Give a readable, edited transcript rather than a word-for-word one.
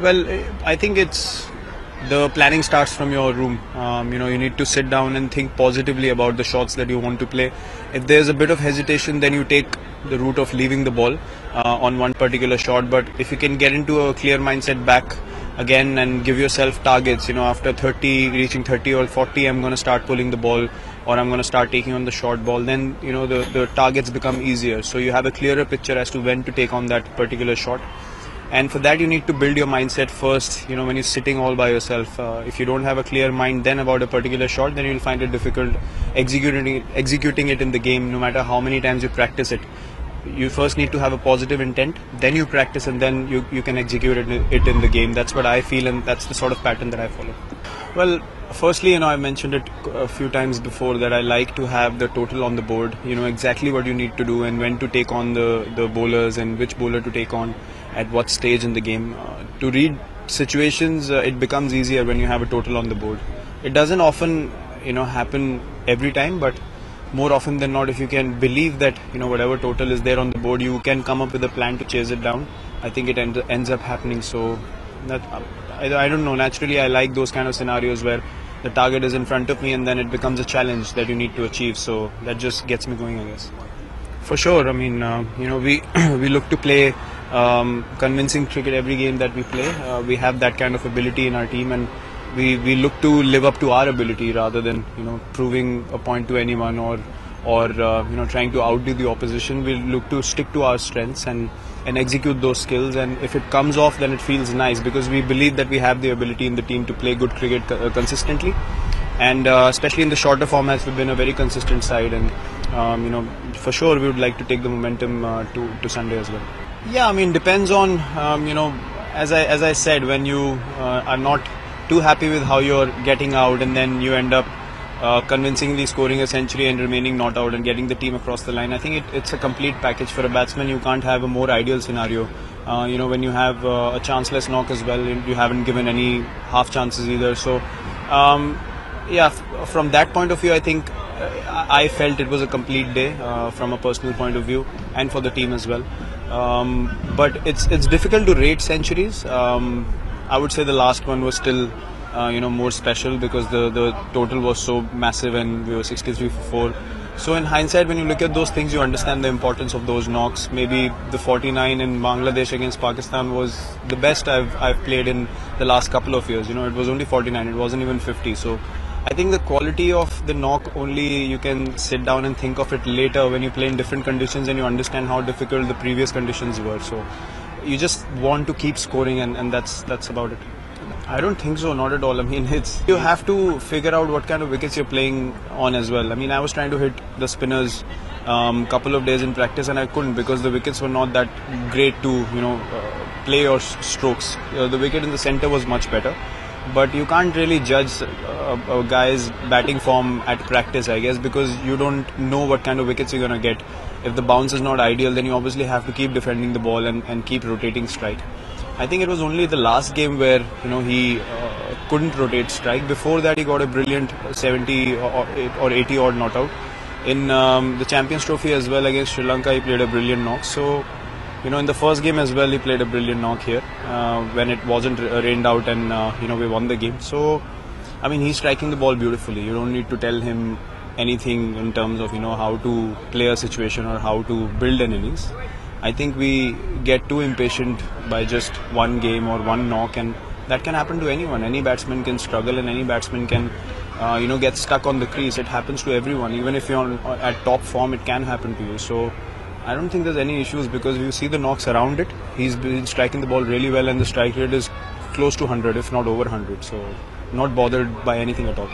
Well, I think the planning starts from your room. You need to sit down and think positively about the shots that you want to play. If there's a bit of hesitation, then you take the route of leaving the ball on one particular shot. But if you can get into a clear mindset back again and give yourself targets, after 30, reaching 30 or 40, I'm going to start pulling the ball, or I'm going to start taking on the short ball, then the targets become easier. So you have a clearer picture as to when to take on that particular shot. And for that you need to build your mindset first, when you're sitting all by yourself. If you don't have a clear mind then about a particular shot, then you'll find it difficult executing it in the game, no matter how many times you practice it. You first need to have a positive intent, then you practice, and then you can execute it in the game. That's what I feel, and that's the sort of pattern that I follow. Well, firstly, I mentioned it a few times before that I like to have the total on the board, exactly what you need to do and when to take on the bowlers and which bowler to take on at what stage in the game. To read situations, it becomes easier when you have a total on the board. It doesn't often, happen every time, but more often than not, if you can believe that, whatever total is there on the board, you can come up with a plan to chase it down. I think it ends up happening. So that I don't know, naturally I like those kind of scenarios where the target is in front of me and then it becomes a challenge that you need to achieve. So that just gets me going, I guess. For sure. I mean, we look to play convincing cricket every game that we play. We have that kind of ability in our team, and we look to live up to our ability rather than proving a point to anyone or trying to outdo the opposition. We look to stick to our strengths and execute those skills, and if it comes off, then it feels nice because we believe that we have the ability in the team to play good cricket consistently, and especially in the shorter formats we've been a very consistent side, and for sure we would like to take the momentum to Sunday as well. Yeah, I mean, depends on as I said, when you are not too happy with how you're getting out and then you end up convincingly scoring a century and remaining not out and getting the team across the line. I think it's a complete package for a batsman. You can't have a more ideal scenario. When you have a chanceless knock as well, you haven't given any half chances either. So yeah, from that point of view, I think I felt it was a complete day from a personal point of view and for the team as well. But it's difficult to rate centuries. I would say the last one was still more special because the total was so massive and we were 63 for 4. So in hindsight, when you look at those things, you understand the importance of those knocks. Maybe the 49 in Bangladesh against Pakistan was the best I've played in the last couple of years. It was only 49, it wasn't even 50. So I think the quality of the knock, only you can sit down and think of it later when you play in different conditions and you understand how difficult the previous conditions were. So you just want to keep scoring, and that's about it. I don't think so, not at all. I mean, you have to figure out what kind of wickets you're playing on as well. I mean, I was trying to hit the spinners couple of days in practice and I couldn't because the wickets were not that great to play your strokes. The wicket in the center was much better, but you can't really judge a guy's batting form at practice, I guess, because you don't know what kind of wickets you're going to get. If the bounce is not ideal, then you obviously have to keep defending the ball and keep rotating strike. I think it was only the last game where he couldn't rotate strike. Before that, he got a brilliant 70 or 80 odd not out. In the Champions Trophy as well against Sri Lanka, he played a brilliant knock. So in the first game as well, he played a brilliant knock here when it wasn't rained out and we won the game. So I mean, he's striking the ball beautifully. You don't need to tell him anything in terms of how to play a situation or how to build an innings. I think we get too impatient by just one game or one knock, and that can happen to anyone. Any batsman can struggle and any batsman can get stuck on the crease. It happens to everyone. Even if you're at top form, it can happen to you. So I don't think there's any issues because you see the knocks around it. He's been striking the ball really well and the strike rate is close to 100, if not over 100. So not bothered by anything at all.